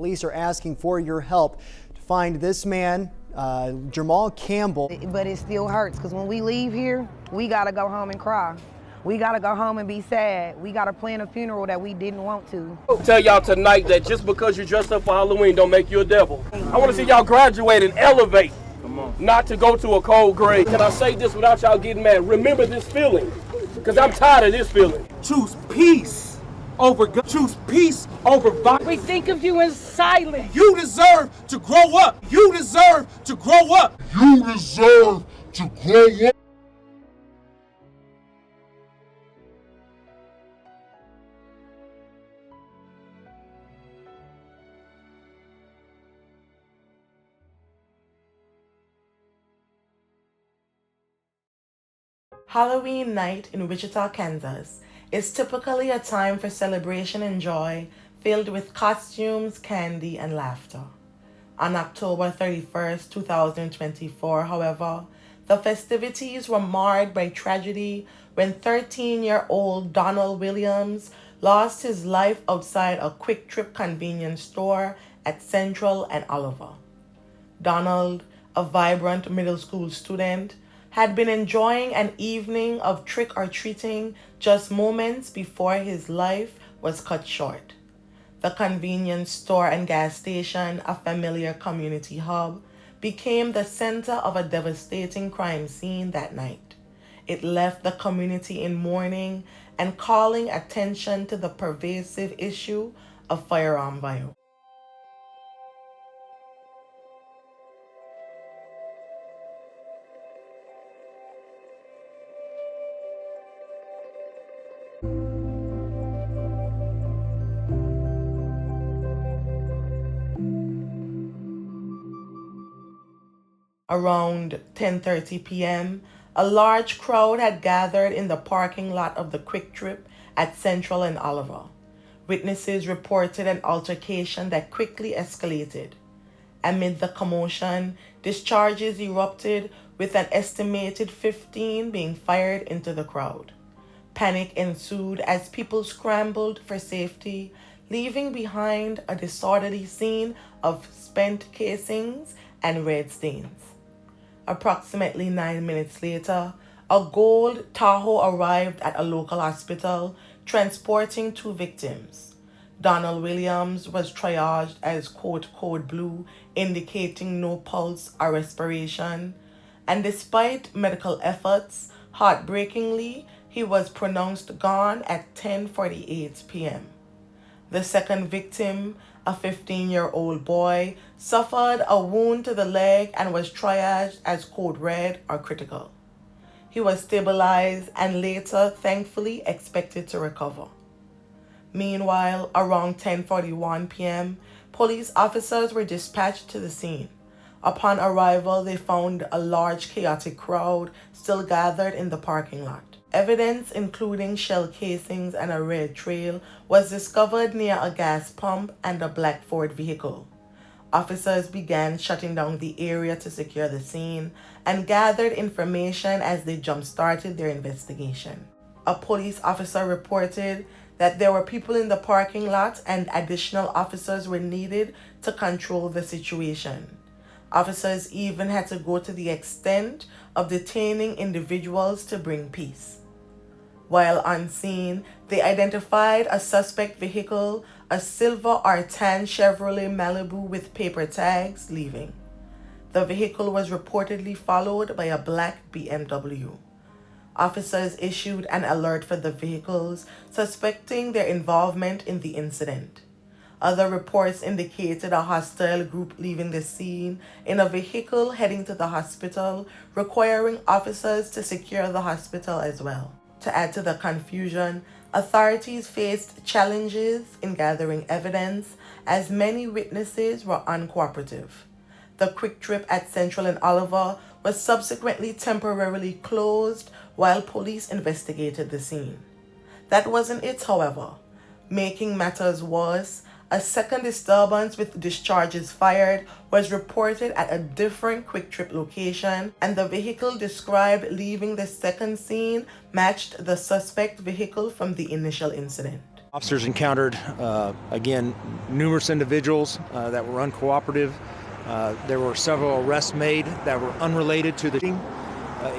police are asking for your help to find this man, Jermall Campbell. But it still hurts because when we leave here, we got to go home and cry. We got to go home and be sad. We got to plan a funeral that we didn't want to. I'll tell y'all tonight that just because you dressed up for Halloween don't make you a devil. I want to see y'all graduate and elevate, not to go to a cold grave. Can I say this without y'all getting mad? Remember this feeling, because I'm tired of this feeling. Choose peace over God. Choose peace over violence. We think of you in silence. You deserve to grow up. You deserve to grow up. You deserve to grow up. Halloween night in Wichita, Kansas is typically a time for celebration and joy filled with costumes, candy, and laughter. On October 31st, 2024, however, the festivities were marred by tragedy when 13-year-old Donald Williams lost his life outside a QuikTrip convenience store at Central and Oliver. Donald, a vibrant middle school student, had been enjoying an evening of trick-or-treating just moments before his life was cut short. The convenience store and gas station, a familiar community hub, became the center of a devastating crime scene that night. It left the community in mourning and calling attention to the pervasive issue of firearm violence. Around 10:30 p.m., a large crowd had gathered in the parking lot of the QuikTrip at Central and Oliver. Witnesses reported an altercation that quickly escalated. Amid the commotion, discharges erupted, with an estimated 15 being fired into the crowd. Panic ensued as people scrambled for safety, leaving behind a disorderly scene of spent casings and red stains. Approximately 9 minutes later, a gold Tahoe arrived at a local hospital, transporting 2 victims. Donald Williams was triaged as code blue, indicating no pulse or respiration, and despite medical efforts, heartbreakingly, he was pronounced gone at 10:48 p.m. The second victim, a 15-year-old boy, suffered a wound to the leg and was triaged as code red or critical. He was stabilized and later, thankfully, expected to recover. Meanwhile, around 10:41 p.m., police officers were dispatched to the scene. Upon arrival, they found a large chaotic crowd still gathered in the parking lot. Evidence, including shell casings and a red trail, was discovered near a gas pump and a black Ford vehicle. Officers began shutting down the area to secure the scene and gathered information as they jump-started their investigation. A police officer reported that there were people in the parking lot and additional officers were needed to control the situation. Officers even had to go to the extent of detaining individuals to bring peace. While on scene, they identified a suspect vehicle, a silver or tan Chevrolet Malibu with paper tags, leaving. The vehicle was reportedly followed by a black BMW. Officers issued an alert for the vehicles, suspecting their involvement in the incident. Other reports indicated a hostile group leaving the scene in a vehicle heading to the hospital, requiring officers to secure the hospital as well. To add to the confusion, authorities faced challenges in gathering evidence as many witnesses were uncooperative. The QuikTrip at Central and Oliver was subsequently temporarily closed while police investigated the scene. That wasn't it, however. Making matters worse, a second disturbance with discharges fired was reported at a different QuikTrip location, and the vehicle described leaving the second scene matched the suspect vehicle from the initial incident. Officers encountered, again, numerous individuals that were uncooperative. There were several arrests made that were unrelated to the shooting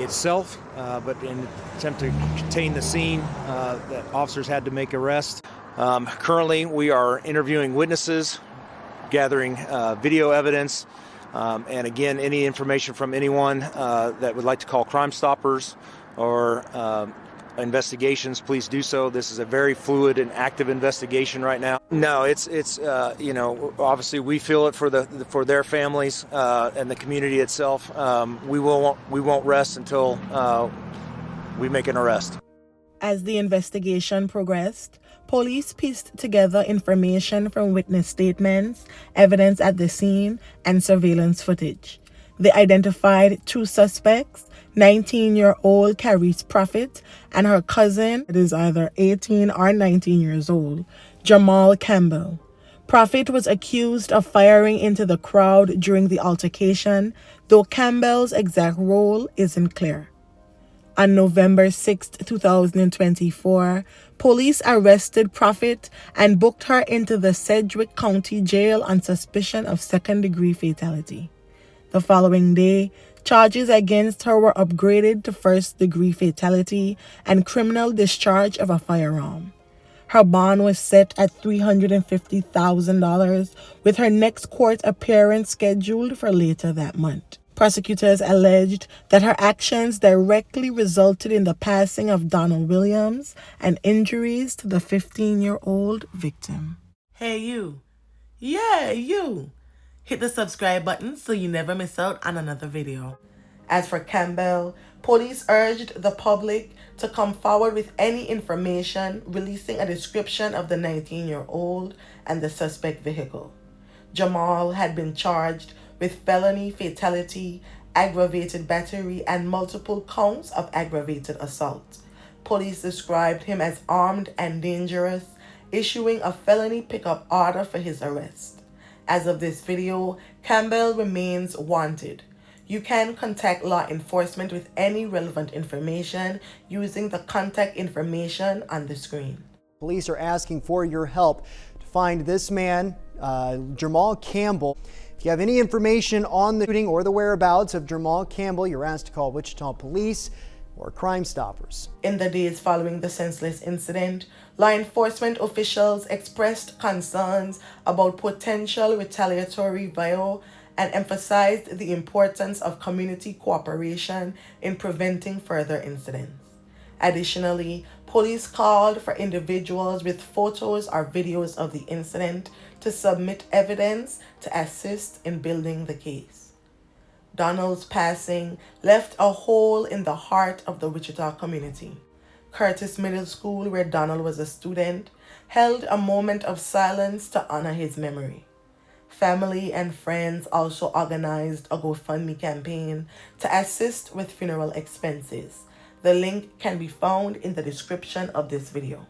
itself, but in an attempt to contain the scene, the officers had to make arrests. Currently, we are interviewing witnesses, gathering video evidence, and again, any information from anyone that would like to call Crime Stoppers or investigations, please do so. This is a very fluid and active investigation right now. No, it's you know, obviously we feel it for their families and the community itself. We won't rest until we make an arrest. As the investigation progressed, police pieced together information from witness statements, evidence at the scene, and surveillance footage. They identified two suspects, 19-year-old Carrice Profit and her cousin, that is either 18 or 19 years old, Jermall Campbell. Profit was accused of firing into the crowd during the altercation, though Campbell's exact role isn't clear. On November 6, 2024, police arrested Profit and booked her into the Sedgwick County Jail on suspicion of second-degree fatality. The following day, charges against her were upgraded to first-degree fatality and criminal discharge of a firearm. Her bond was set at $350,000, with her next court appearance scheduled for later that month. Prosecutors alleged that her actions directly resulted in the passing of Donald Williams and injuries to the 15-year-old victim. Hey, you. Yeah, you. Hit the subscribe button so you never miss out on another video. As for Campbell, police urged the public to come forward with any information releasing a description of the 19-year-old and the suspect vehicle. Jermall had been charged with felony fatality, aggravated battery, and multiple counts of aggravated assault. Police described him as armed and dangerous, issuing a felony pickup order for his arrest. As of this video, Campbell remains wanted. You can contact law enforcement with any relevant information using the contact information on the screen. Police are asking for your help to find this man, Jermall Campbell. If you have any information on the shooting or the whereabouts of Jermall Campbell, you're asked to call Wichita Police or Crime Stoppers. In the days following the senseless incident, law enforcement officials expressed concerns about potential retaliatory violence and emphasized the importance of community cooperation in preventing further incidents. Additionally, police called for individuals with photos or videos of the incident to submit evidence to assist in building the case. Donald's passing left a hole in the heart of the Wichita community. Curtis Middle School, where Donald was a student, held a moment of silence to honor his memory. Family and friends also organized a GoFundMe campaign to assist with funeral expenses. The link can be found in the description of this video.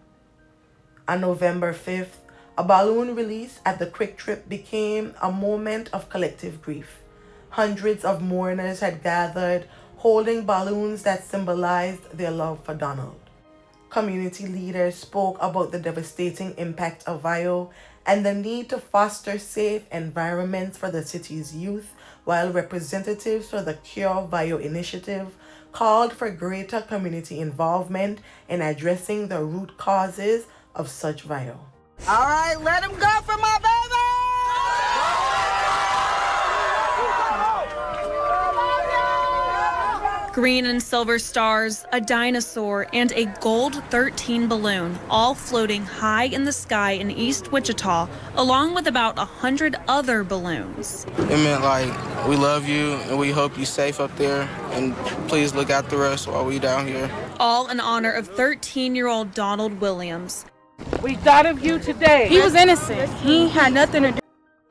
On November 5th, a balloon release at the QuikTrip became a moment of collective grief. Hundreds of mourners had gathered, holding balloons that symbolized their love for Donald. Community leaders spoke about the devastating impact of VIO and the need to foster safe environments for the city's youth, while representatives for the Cure VIO initiative called for greater community involvement in addressing the root causes of such VIO. All right, let him go for my baby! Green and silver stars, a dinosaur, and a gold 13 balloon, all floating high in the sky in East Wichita, along with about 100 other balloons. It meant like, we love you and we hope you're safe up there, and please look after us while we down here. All in honor of 13-year-old Donald Williams. We thought of you today. He was innocent. He had nothing to do.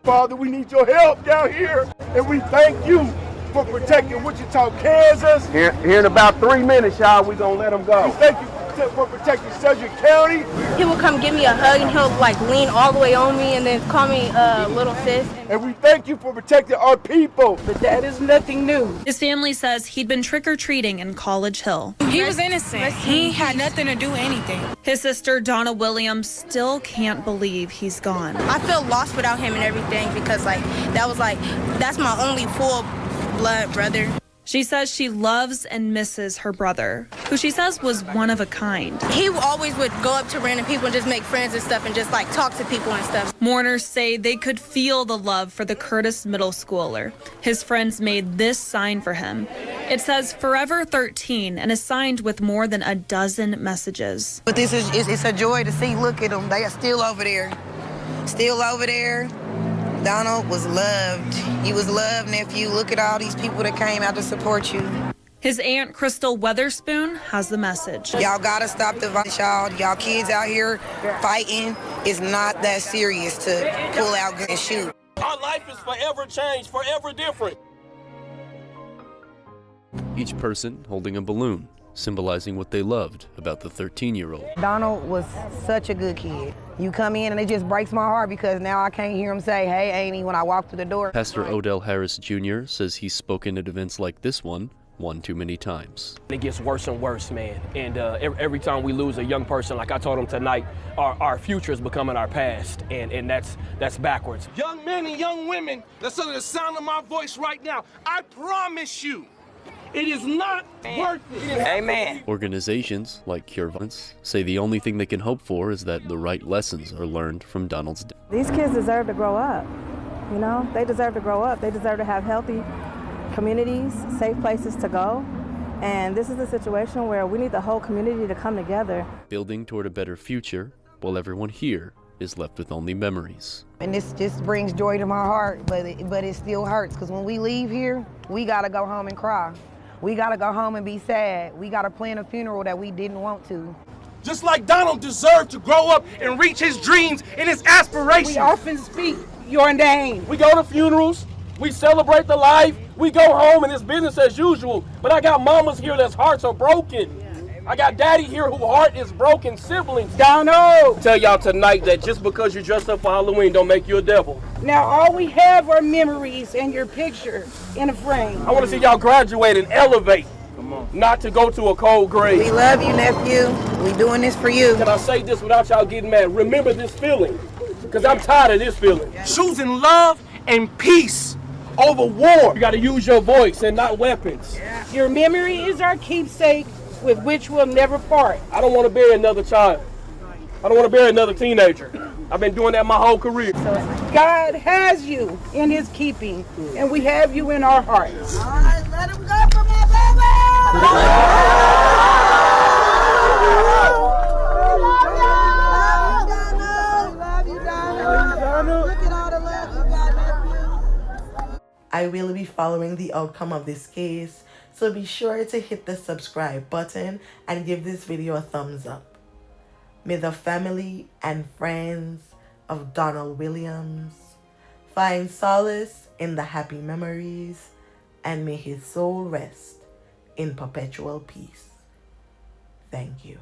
Father, we need your help down here, and we thank you for protecting Wichita, Kansas. Here in about 3 minutes, y'all, we gonna let them go. We thank you for for protecting Sedgwick County. He will come give me a hug and he'll like lean all the way on me and then call me little sis. And we thank you for protecting our people. But that is nothing new. His family says he'd been trick-or-treating in College Hill. He was innocent. He had nothing to do with anything. His sister, Donna Williams, still can't believe he's gone. I feel lost without him and everything because that's my only full blood brother. She says she loves and misses her brother, who she says was one of a kind. He always would go up to random people and just make friends and stuff and just like talk to people and stuff. Mourners say they could feel the love for the Curtis middle schooler. His friends made this sign for him. It says Forever 13 and is signed with more than a dozen messages. But it's a joy to see. Look at them. They are still over there. Still over there. Donald was loved. He was loved, nephew. Look at all these people that came out to support you. His aunt, Crystal Weatherspoon, has the message. Y'all gotta stop the violence, y'all. Y'all kids out here fighting. It's not that serious to pull out guns and shoot. Our life is forever changed, forever different. Each person holding a balloon, symbolizing what they loved about the 13-year-old. Donald was such a good kid. You come in and it just breaks my heart because now I can't hear him say, "Hey, Amy," when I walk through the door. Pastor Odell Harris Jr. says he's spoken at events like this one too many times. It gets worse and worse, man. And every time we lose a young person, like I told him tonight, our future is becoming our past, and that's backwards. Young men and young women that's under the sound of my voice right now, I promise you, it is not worth it. Amen. Organizations like Cure Violence say the only thing they can hope for is that the right lessons are learned from Donald's death. These kids deserve to grow up. You know, they deserve to grow up. They deserve to have healthy communities, safe places to go. And this is a situation where we need the whole community to come together. Building toward a better future while everyone here is left with only memories. And this just brings joy to my heart, but it still hurts because when we leave here, we gotta go home and cry. We gotta go home and be sad. We gotta plan a funeral that we didn't want to. Just like Donald deserved to grow up and reach his dreams and his aspirations. We often speak your name. We go to funerals, we celebrate the life, we go home and it's business as usual. But I got mamas here that's hearts are broken. I got daddy here whose heart is broken, siblings. Donald! Tell y'all tonight that just because you're dressed up for Halloween don't make you a devil. Now all we have are memories and your picture in a frame. I want to see y'all graduate and elevate, not to go to a cold grave. We love you, nephew. We doing this for you. Can I say this without y'all getting mad? Remember this feeling, because I'm tired of this feeling. Choosing love and peace over war. You got to use your voice and not weapons. Your memory is our keepsake with which we'll never part. I don't want to bury another child. I don't want to bury another teenager. I've been doing that my whole career. God has you in his keeping, and we have you in our hearts. All right, let him go for my baby! Love you, Donald. Look at all the love you got, nephew. I will be following the outcome of this case, so be sure to hit the subscribe button and give this video a thumbs up. May the family and friends of Donald Williams find solace in the happy memories, and may his soul rest in perpetual peace. Thank you.